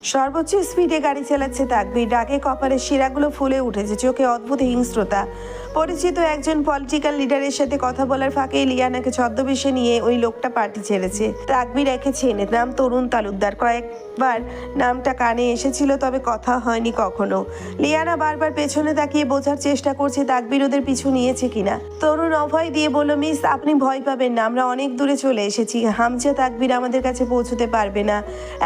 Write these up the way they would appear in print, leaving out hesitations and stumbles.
সর্বোচ্চ স্পিডে গাড়ি চালাচ্ছে তাকবীর। ডাকে কপালের শিরাগুলো ফুলে উঠেছে, চোখে অদ্ভুত হিংস্রতা। পরিচিত একজন পলিটিক্যাল লিডারের সাথে কথা বলার ফাঁকে লিয়ানাকে ছদ্মবেশে নিয়ে ওই লোকটা পার্টি ছেড়েছে। তাকবীর একে চেনে, নাম তরুণ তালুকদার। কয়েকবার নামটা কানে এসেছিল, তবে কথা হয়নি কখনো। লিয়ানা বারবার পেছনে তাকিয়ে বোঝার চেষ্টা করছে তাকবীর ওদের পিছু নিয়েছে কিনা। তরুণ অভয় দিয়ে বলল, মিস আপনি ভয় পাবেন না, আমরা অনেক দূরে চলে এসেছি। হামজা তাকবীর আমাদের কাছে পৌঁছতে পারবে না।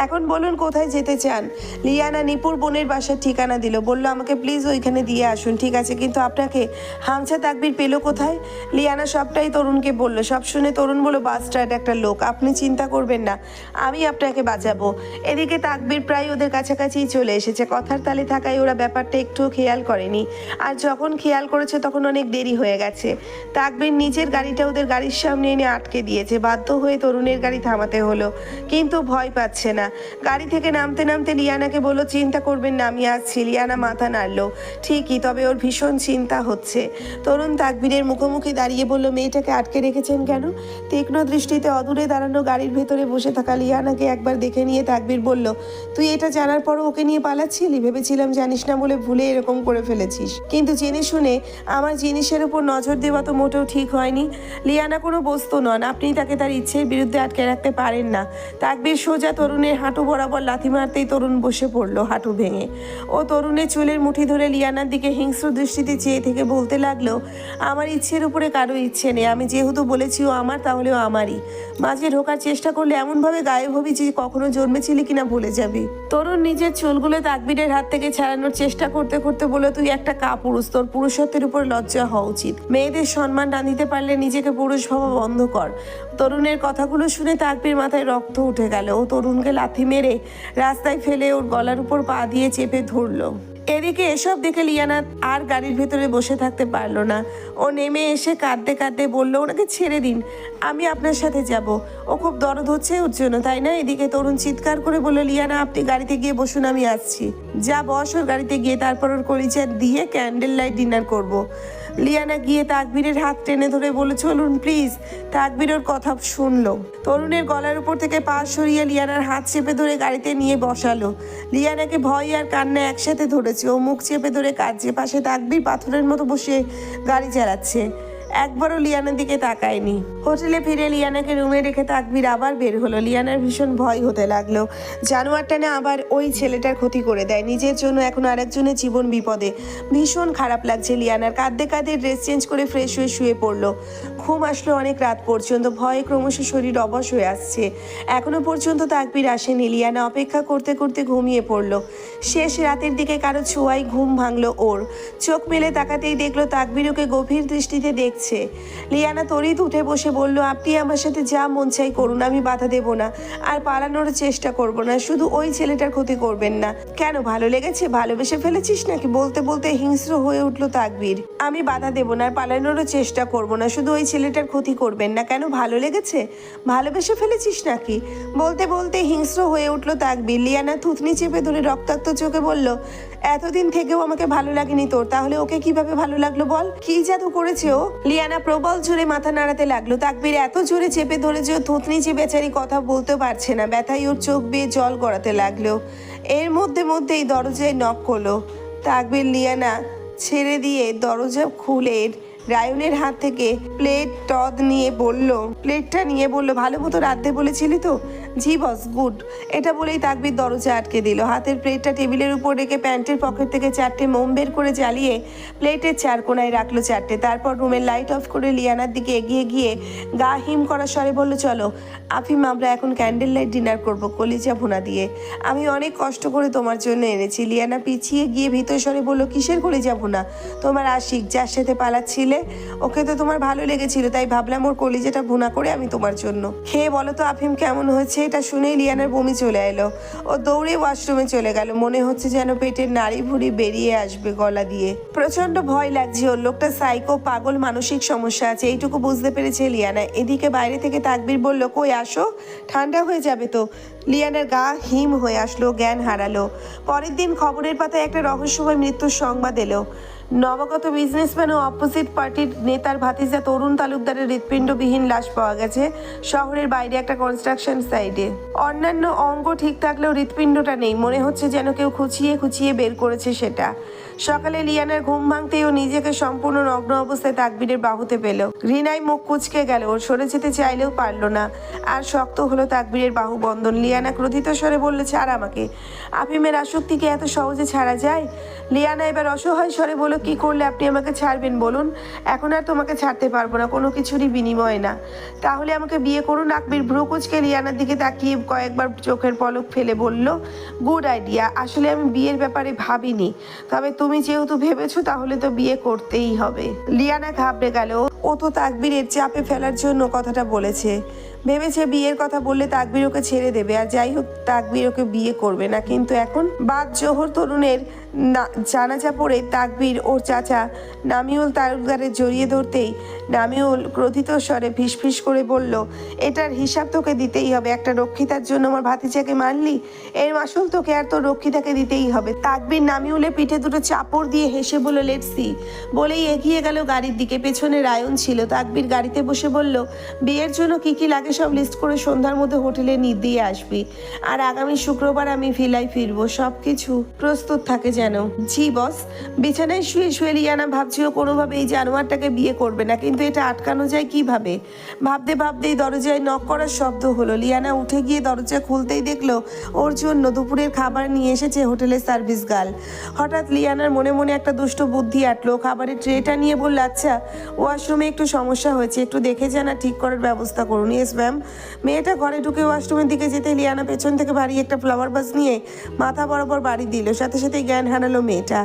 এখন বলুন কোথায় যেতে চান। লিয়ানা নিপুর বোনের বাসার ঠিকানা দিল, বলল আমাকে প্লিজ ওইখানে দিয়ে আসুন। ঠিক আছে, কিন্তু আপনাকে হামজা তাকবীর পেল কোথায়? লিয়ানা সবটাই তরুণকে বলল। সব শুনে তরুণ বলল, বাস্টার্ড একটা লোক, আপনি চিন্তা করবেন না, আমি আপনাকে বাঁচাবো। এদিকে তাকবীর প্রায় ওদের কাছাকাছিই চলে এসেছে। কথার তালে থাকায় ওরা ব্যাপারটা একটুও খেয়াল করেনি, আর যখন খেয়াল করেছে তখন অনেক দেরি হয়ে গেছে। তাকবীর নিজের গাড়িটা ওদের গাড়ির সামনে এনে আটকে দিয়েছে। বাধ্য হয়ে তরুণের গাড়ি থামাতে হলো, কিন্তু ভয় পাচ্ছে না। গাড়ি থেকে নামতে নামতে লিয়ানাকে বলল, চিন্তা করবেন না, আমি আসছি। লিয়ানা মাথা নাড়ল, ঠিকই, তবে ওর ভীষণ চিন্তা হচ্ছে। তরুণ তাকবীরের মুখোমুখি দাঁড়িয়ে বলল, মেয়েটাকে আটকে রেখেছেন কেন? তীক্ষ্ণ দৃষ্টিতে অদূরে দাঁড়ানো গাড়ির ভেতরে বসে থাকা লিয়ানাকে একবার দেখে নিয়ে তাকবীর বলল, তুই এটা জানার পরও ওকে নিয়ে পালাচ্ছিলি? ভেবেছিলাম জানিস না বলে ভুলে এরকম করে ফেলেছিস, কিন্তু জেনে শুনে আমার জিনিসের উপর নজর দেওয়া তো মোটেও ঠিক হয়নি। লিয়ানা কোনো বস্তু নন, আপনি তাকে তার ইচ্ছের বিরুদ্ধে আটকে রাখতে পারেন না। তাকবীর সোজা তরুণের হাঁটু বরাবর লাথি মারতেই তরুণ বসে পড়ল হাঁটু ভেঙে। ও তরুণের চুলের মুঠি ধরে লিয়ানার দিকে হিংস্র দৃষ্টিতে চেয়ে থেকে বলতে লাগলো, আমার ইচ্ছের উপরে কারো ইচ্ছে নেই, আমি যেহেতু বলেছি ও আমার, তাহলে ও আমারই। মাঝে ঢোকার চেষ্টা করলে এমনভাবে গায়েব হবি যে কখনো জন্মেছিলি কিনা ভুলে যাবি। তরুণ নিজের চুলগুলো তাকবীরের হাত থেকে ছাড়ানোর চেষ্টা করতে করতে বলে, তুই একটা কাপুরুষ, তোর পুরুষত্বের উপর লজ্জা হওয়া উচিত। মেয়েদের সম্মান না দিতে পারলে নিজেকে পুরুষ ভাবা বন্ধ কর। তরুণের কথাগুলো শুনে তাকবীর মাথায় রক্ত উঠে গেল। ও তরুণকে লাথি মেরে রাস্তায় ফেলে ওর গলার উপর পা দিয়ে চেপে ধরলো। এদিকে এসব দেখে লিয়ানা আর গাড়ির ভেতরে বসে থাকতে পারলো না। ও নেমে এসে কাঁদতে কাঁদতে বলল, ওনাকে ছেড়ে দিন, আমি আপনার সাথে যাব। ও খুব দরদ হচ্ছে ওর জন্য, তাই না? এদিকে তরুণ চিৎকার করে বলল, লিয়ানা আপনি গাড়িতে গিয়ে বসুন, আমি আসছি। যা বস ওর গাড়িতে গিয়ে, তারপর ওর কলিজা দিয়ে ক্যান্ডেল লাইট ডিনার করব। লিয়ানা গিয়ে তাকবীরের হাত টেনে ধরে বলল, চলুন প্লিজ। তাকবীর ওর কথা শুনলো। তরুণের গলার উপর থেকে পা সরিয়ে লিয়ানার হাত চেপে ধরে গাড়িতে নিয়ে বসালো। লিয়ানাকে ভয় আর কান্না একসাথে ধরেছে। ও মুখ চেপে ধরে কাঁদছে। পাশে তাকবীর পাথরের মতো বসে গাড়ি চালাচ্ছে, একবারও লিয়ানার দিকে তাকায়নি। হোটেলে ফিরে লিয়ানাকে রুমে রেখে তাকবীর আবার বের হলো। লিয়ানার ভীষণ ভয় হতে লাগলো, জানোয়ারটা না আবার ওই ছেলেটার ক্ষতি করে দেয়। নিজের জন্য এখন আরেকজনের জীবন বিপদে। ভীষণ খারাপ লাগছে লিয়ানার। কাঁদতে কাঁদতে ড্রেস চেঞ্জ করে ফ্রেশ হয়ে শুয়ে পড়লো। ঘুম আসলো অনেক রাত পর্যন্ত। ভয়ে ক্রমশ শরীর অবশ হয়ে আসছে। এখনো পর্যন্ত তাকবীর আসেনি। লিয়ানা অপেক্ষা করতে করতে ঘুমিয়ে পড়লো। শেষ রাতের দিকে কারো ছোঁয়ায় ঘুম ভাঙলো ওর। চোখ মেলে তাকাতেই দেখলো তাকবীর ওকে গভীর দৃষ্টিতে দেখছে। লিয়ানা তড়িৎ উঠে বসে বলল, আপনি আমার সাথে যা মন চাই করুন, আমি বাধা দেব না, আর পালানোর চেষ্টা করব না, শুধু ওই ছেলেটার ক্ষতি করবেন না। কেন, ভালো লেগেছে? ভালোবেসে ফেলেছিস নাকি? বলতে বলতে হিংস্র হয়ে উঠলো তাকবীর। আমি বাধা দেব না, আর পালানোরও চেষ্টা করব না, শুধু ওই ছেলেটার ক্ষতি করবেন না। কেন, ভালো লেগেছে? ভালোবেসে ফেলেছিস নাকি? বলতে বলতে হিংস্র হয়ে উঠলো তাকবীর। লিয়ানা থুতনি চেপে ধরে রক্তাক্ত চোখে বলল, এতদিন থেকেও আমাকে ভালো লাগেনি তোর, তাহলে ওকে কিভাবে ভালো লাগলো বল? কি জাদু করেছে ও? লিয়ানা প্রবল জোরে মাথা নাড়াতে লাগলো। তাকবীর এত জোরে চেপে ধরেছে ও থুতনি চেপে বেচারি কথা বলতে পারছে না। ব্যথায় ওর চোখ বেয়ে জল গড়াতে লাগলো। এর মধ্যেই দরজায় নক করলো। তাকবীর লিয়ানা ছেড়ে দিয়ে দরজা খুলে রায়নের হাত থেকে প্লেটটা নিয়ে বলল, ভালো মতো রাঁধতে বলেছিলি তো? জি বস, গুড। এটা বলেই তাকবীর দরজা আটকে দিল। হাতের প্লেটটা টেবিলের উপর রেখে প্যান্টের পকেট থেকে 4টে মোম বের করে জ্বালিয়ে প্লেটের 4 কোণায় রাখলো 4টে। তারপর রুমের লাইট অফ করে লিয়ানার দিকে এগিয়ে গিয়ে গা হিম করা স্বরে বলল, চলো আফিম, আমরা এখন ক্যান্ডেল লাইট ডিনার করবো কলিজা ভুনা দিয়ে। আমি অনেক কষ্ট করে তোমার জন্য এনেছি। লিয়ানা পিছিয়ে গিয়ে ভীতর স্বরে বলল, কিসের কলিজা ভুনা? তোমার আশিক যার সাথে পালাচ্ছিলে, ওকে তো তোমার ভালো লেগেছিল, তাই ভাবলাম ওর কলিজাটা ভুনা করে আমি তোমার জন্য। খেয়ে বলো তো আফিম কেমন হয়েছে? এটা শুনেই লিয়ানার বমি চলে এলো। ও দৌড়ে ওয়াশরুমে চলে গেল। মনে হচ্ছে যেন পেটের নাড়ি ভুড়ি বেরিয়ে আসবে গলা দিয়ে। প্রচন্ড ভয় লাগছে ওর। লোকটা সাইকো, পাগল, মানসিক সমস্যা আছে, এইটুকু বুঝতে পেরেছে লিয়ানা। এদিকে বাইরে থেকে তাকবীর বলল, কই আসো, ঠান্ডা হয়ে যাবে তো। লিয়ানার গা হিম হয়ে আসলো, জ্ঞান হারালো। পরের দিন খবরের পাতায় একটা রহস্যময় মৃত্যুর সংবাদ এলো। নবাগত বিজনেসম্যান ও অপোজিট পার্টির নেতার ভাতিজা তরুণ তালুকদারের হৃৎপিণ্ডবিহীন লাশ পাওয়া গেছে শহরের বাইরে একটা কনস্ট্রাকশন সাইটে। অন্যান্য অঙ্গ ঠিক থাকলেও হৃৎপিণ্ডটা নেই, মনে হচ্ছে যেন কেউ খুঁচিয়ে খুঁচিয়ে বের করেছে সেটা। সকালে লিয়ানার ঘুম ভাঙতেই ও নিজেকে সম্পূর্ণ নগ্ন অবস্থায় তাকবীরের বাহুতে পেল। ঘৃণায় মুখ কুঁচকে গেল, ওর সরে যেতে চাইলেও পারল না। আর শক্ত হলো তাকবীরের বাহু বন্ধন। লিয়ানা ক্রোধিত স্বরে বলল, ছাড় আমাকে। আফিমের আসক্তিকে এত সহজে ছাড়া যায়? লিয়ানা এবার অসহায় স্বরে বলল, কি করলে আপনি আমাকে ছাড়বেন বলুন? এখন আর তোমাকে ছাড়তে পারবো না, কোনো কিছুরই বিনিময়ে না। তাহলে আমাকে বিয়ে করুন। আকবীর ভ্রু কুঁচকে লিয়ানার দিকে তাকিয়ে কয়েকবার চোখের পলক ফেলে বলল, গুড আইডিয়া। আসলে আমি বিয়ের ব্যাপারে ভাবিনি, তবে তুমি যেহেতু ভেবেছো তাহলে তো বিয়ে করতেই হবে। লিয়ানা ঘাবড়ে গেল। ও তো তাকবীরের চাপে ফেলার জন্য কথাটা বলেছে। ভেবেছে বিয়ের কথা বললে তাকবীর ওকে ছেড়ে দেবে, আর যাই হোক তাকবীর ওকে বিয়ে করবে না। কিন্তু এখন বাদ জোহর তরুণের জানাজা পড়ে তাকবীর ওর চাচা নামিউল তালুকদারের জড়িয়ে ধরতেই নামিউল ক্রোধিত স্বরে ফিসফিস করে বলল, এটার হিসাব তোকে দিতেই হবে। একটা রক্ষিতার জন্য আমার ভাতিজাকে মারলি, এর মাসুল তোকে আর তোর রক্ষিতাকে দিতেই হবে। তাকবীর নামিউলের পিঠে দুটো চাপড় দিয়ে হেসে বলল, লেটস সি, বলেই এগিয়ে গেল গাড়ির দিকে। পেছনে রায়ন ছিল। তাকবীর গাড়িতে বসে বলল, বিয়ের জন্য কি কি লাগে সব লিস্ট করে সন্ধ্যার মধ্যে হোটেলে দিয়ে আসবি, আর আগামী শুক্রবার আমি ভিলায় ফিরবো। সবকিছু প্রস্তুত থাকে যেন। জি বস। বিছানায় শুয়ে শুয়ে লিয়ানা ভাবছিল কোনোভাবে এই জানোয়ারটাকে বিয়ে করবে না, কিন্তু এটা আটকানো যায় কিভাবে? ভাবতে ভাবতেই দরজায় নক করার শব্দ হলো। লিয়ানা উঠে গিয়ে দরজা খুলতেই দেখলো ওর জন্য দুপুরের খাবার নিয়ে এসেছে হোটেলের সার্ভিস গার্ল। হঠাৎ লিয়ানার মনে মনে একটা দুষ্ট বুদ্ধি আটলো। খাবারের ট্রেটা নিয়ে বলল, আচ্ছা ওয়াশরুমে একটু সমস্যা হয়েছে, একটু দেখে যান আর ঠিক করার ব্যবস্থা করুন। Yes ma'am. মেয়েটা ঘরে ঢুকে ওয়াশরুমের দিকে যেতে লিয়ানা পেছন থেকে ভারী একটা ফ্লাওয়ার বাস নিয়ে মাথা বরাবর বাড়ি দিল। সাথে সাথে জ্ঞান হারালো মেয়েটা।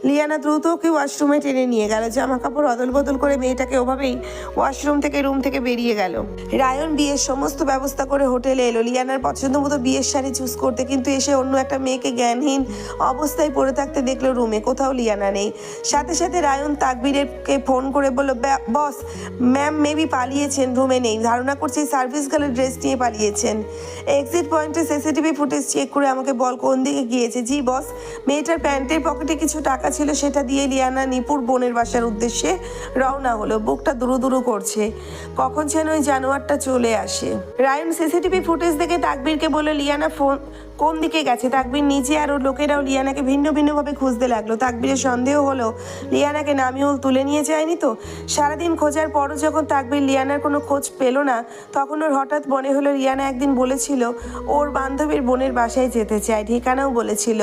লিয়ানা দ্রুত ওকে ওয়াশরুমে টেনে নিয়ে গেল। জামা কাপড় অদল বদল করে মেয়েটাকে ওভাবেই ওয়াশরুম থেকে রুম থেকে বেরিয়ে গেল। রায়ন বিয়ের সমস্ত ব্যবস্থা করে হোটেলে এলো লিয়ানার পছন্দ মতো বিয়ের শাড়ি চুজ করতে, কিন্তু এসে অন্য একটা মেয়েকে জ্ঞানহীন অবস্থায় পড়ে থাকতে দেখলো রুমে। কোথাও লিয়ানা নেই। সাথে সাথে রায়ন তাকবীরকে ফোন করে বলল, বস ম্যাম মেবি পালিয়েছেন, রুমে নেই। ধারণা করছি সার্ভিস গার্লের ড্রেস নিয়ে পালিয়েছেন। এক্সিট পয়েন্টে সিসিটিভি ফুটেজ চেক করে আমাকে বল কোন দিকে গিয়েছে। জি বস। মেয়েটার প্যান্টের পকেটে কিছু টাকা ছিল, সেটা দিয়ে লিয়ানা নিপুর বোনের বাসার উদ্দেশ্যে রওনা হলো। বুকটা দুরু দুরু করছে, কখন যেন ওই জানোয়ারটা চলে আসে। রায়ন সিসিটিভি ফুটেজ দেখে তাকবীরকে বলল, লিয়ানা ফোন কোন দিকে গেছে। তাকবীর নিজে আর ওর লোকেরাও লিয়ানাকে ভিন্ন ভিন্নভাবে খুঁজতে লাগলো। তাকবীরের সন্দেহ হলো লিয়ানাকে নামিউল তুলে নিয়ে যায়নি তো। সারাদিন খোঁজার পরও যখন তাকবীর লিয়ানার কোনো খোঁজ পেল না, তখন ওর হঠাৎ মনে হলো লিয়ানা একদিন বলেছিল ওর বান্ধবীর বোনের বাসায় যেতে চায়, ঠিকানাও বলেছিল।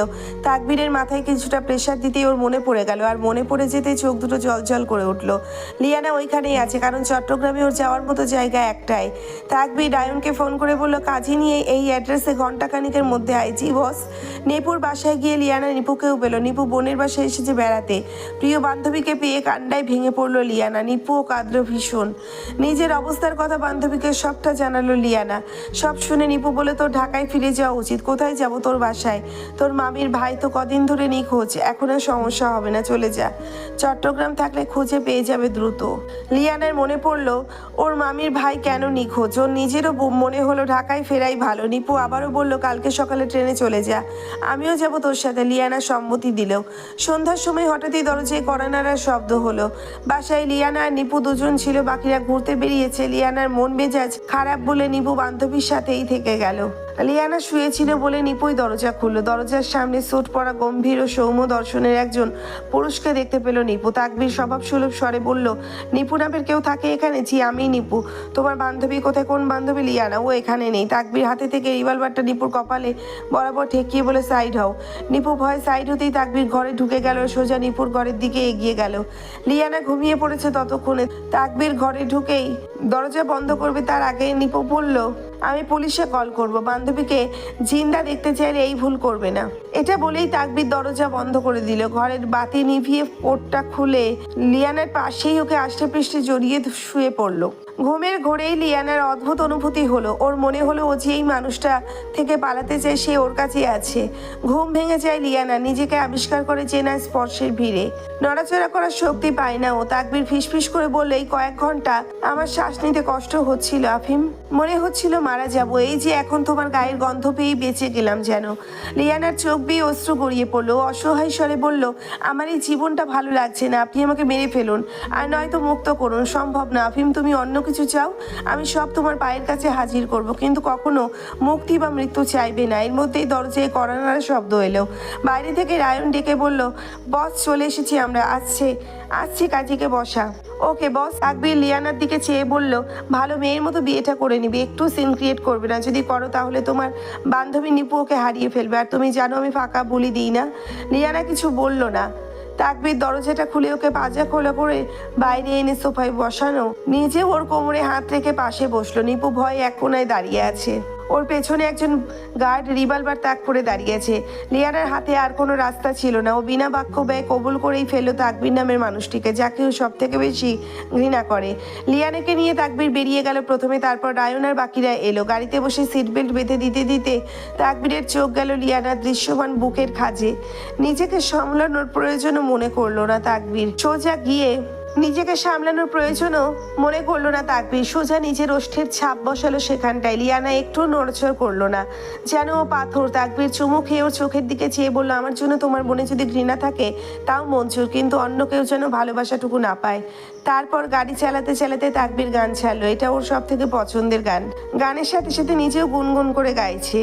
তাকবীরের মাথায় কিছুটা প্রেশার দিতেই ওর মনে পড়ে গেল, আর মনে পড়ে যেতেই চোখ দুটো জলজল করে উঠলো। লিয়ানা ওইখানেই আছে, কারণ চট্টগ্রামে ওর যাওয়ার মতো জায়গা একটাই। তাকবীর রায়নকে ফোন করে বলল, কাজী নিয়ে এই অ্যাড্রেসে ঘন্টাখানিকের মধ্যে আইজি বস। নিপুর বাসায় গিয়ে লিয়ানা নিপুকেও পেল। নিপু বোনের বাসায় এসেছে বেড়াতে। প্রিয় বান্ধবীকে পেয়ে কান্নায় ভেঙে পড়লো লিয়ানা। নিপুও কাঁদল ভীষণ। নিজের অবস্থার কথা বান্ধবীকে সবটা জানালো লিয়ানা। সব শুনে নিপু বলে, তোর ঢাকায় ফিরে যাওয়া উচিত। কোথায় যাব? তোর বাসায়। তোর মামির ভাই তো কদিন ধরে নিখোঁজ, এখন আর সমস্যা হবে না, চলে যা। চট্টগ্রাম থাকলে খুঁজে পেয়ে যাবে দ্রুত। লিয়ানার মনে পড়লো ওর মামির ভাই কেন নিখোঁজ। ওর নিজেরও মনে হলো ঢাকায় ফেরাই ভালো। নিপু আবারও বলল, কালকে সকালে ট্রেনে চলে যা, আমিও যাব তোর সাথে। লিয়ানা সম্মতি দিল। সন্ধ্যার সময় হঠাৎই দরজায় কড়া নাড়ার শব্দ হলো। বাসায় লিয়ানা আর নিপু দুজন ছিল, বাকিরা ঘুরতে বেরিয়েছে। লিয়ানার মন মেজাজ খারাপ বলে নিপু বান্ধবীর সাথেই থেকে গেল। লিয়ানা শুয়েছিল বলে নিপুই দরজা খুলল। দরজার সামনে স্যুট পরা গম্ভীর ও সৌম্য দর্শনের একজন পুরুষকে দেখতে পেল নিপু। তাকবীর স্বভাব সুলভ স্বরে বলল, নিপু নামের কেউ থাকে এখানে? জি আমি নিপু। তোমার বান্ধবী কোথায়? কোন বান্ধবী? লিয়ানা, ও এখানে নেই। তাকবীর হাতে থেকে রিভলভারটা নিপুর কপালে বরাবর ঠেকিয়ে বলে, সাইড হও। নিপু ভয় সাইড হতেই তাকবীর ঘরে ঢুকে গেল, সোজা নিপুর ঘরের দিকে এগিয়ে গেল। লিয়ানা ঘুমিয়ে পড়েছে ততক্ষণে। তাকবীর ঘরে ঢুকেই দরজা বন্ধ করবে তার আগে নিপু বলল, আমি পুলিশে কল করব। বান্ধবীকে জিন্দা দেখতে চাইলে এই ভুল করবে না। এটা বলেই তাকবীর দরজা বন্ধ করে দিল। ঘরের বাতি নিভিয়ে পোর্টটা খুলে লিয়ানার পাশেই ওকে আষ্টে পৃষ্ঠে জড়িয়ে শুয়ে পড়লো। ঘুমের ঘোরেই লিয়ানার অদ্ভুত অনুভূতি হলো। ওর মনে হলো ও যেই মানুষটা থেকে পালাতে চায় সে ওর কাছে আছে। ঘুম ভেঙে যায় লিয়ানা, নিজেকে আবিষ্কার করে চেনা স্পর্শের ভিড়ে। নড়াচড়া করার শক্তি পায় না ও। তাকবীর ফিসফিস করে বলল, এই কয়েক ঘন্টা আমার শ্বাস নিতে কষ্ট হচ্ছিল আফিম, মনে হচ্ছিল মারা যাবো। এই যে এখন তোমার গায়ের গন্ধ পেয়েই বেঁচে গেলাম যেন। লিয়ানার চোখ বেয়ে অশ্রু গড়িয়ে পড়লো। অসহায় স্বরে বলল, আমার এই জীবনটা ভালো লাগছে না, আপনি আমাকে মেরে ফেলুন আর নয়তো মুক্ত করুন। সম্ভব না আফিম, তুমি অন্য কিছু চাও, আমি সব তোমার পায়ের কাছে হাজির করব, কিন্তু কখনো মুক্তি বা মৃত্যু চাইবে না। এর মধ্যেই দরজায় কড়া নাড়ার শব্দ এলো। বাইরে থেকে রায়ন ডেকে বলল, বস চলে এসেছি আমরা, আসছি কাজীকে বসা। ওকে বস। তাকবীর লিয়ানার দিকে চেয়ে বলল, ভালো মেয়ের মতো বিয়েটা করে নিবে, একটু সিন ক্রিয়েট করবে না। যদি করো তাহলে তোমার বান্ধবী নিপু ওকে হারিয়ে ফেলবে, আর তুমি জানো আমি ফাঁকা বলি দিই না। লিয়ানা কিছু বলল না। তাকবীর দরজাটা খুলে ওকে পাজা খোলা করে বাইরে এনে সোফায় বসানো, নিজে ওর কোমরে হাত রেখে পাশে বসলো। নিপু ভয়ে এক কোনায় দাঁড়িয়ে আছে। ওর পেছনে একজন গার্ড রিভলভার তাক করে দাঁড়িয়েছে। লিয়ানার হাতে আর কোনো রাস্তা ছিল না। ও বিনা বাক্য ব্যয় কবুল করেই ফেললো তাকবীর নামের মানুষটিকে, যাকে ও সব থেকে বেশি ঘৃণা করে। লিয়ানাকে নিয়ে তাকবীর বেরিয়ে গেল প্রথমে, তারপর রায়ন আর বাকিরা এলো। গাড়িতে বসে সিট বেল্ট বেঁধে দিতে দিতে তাকবীরের চোখ গেল লিয়ানার দৃশ্যমান বুকের খাজে। নিজেকে সামলানোর প্রয়োজনও মনে করলো না তাকবীর। সোজা নিজের ওষ্ঠের ছাপ বসালো সেখানটায়। লিয়ানা একটু নড়চড় করলো না, যেন ও পাথর। তাকবীর চুমু খেয়ে ওর চোখের দিকে চেয়ে বলল, আমার জন্য তোমার মনে যদি ঘৃণা থাকে তাও মঞ্জুর, কিন্তু অন্য কেউ যেন ভালোবাসাটুকু না পায়। তারপর গাড়ি চালাতে চালাতে তাকবীর গান ছাড়লো। এটা ওর সব থেকে পছন্দের গান। গানের সাথে সাথে নিজেও গুনগুন করে গাইছে।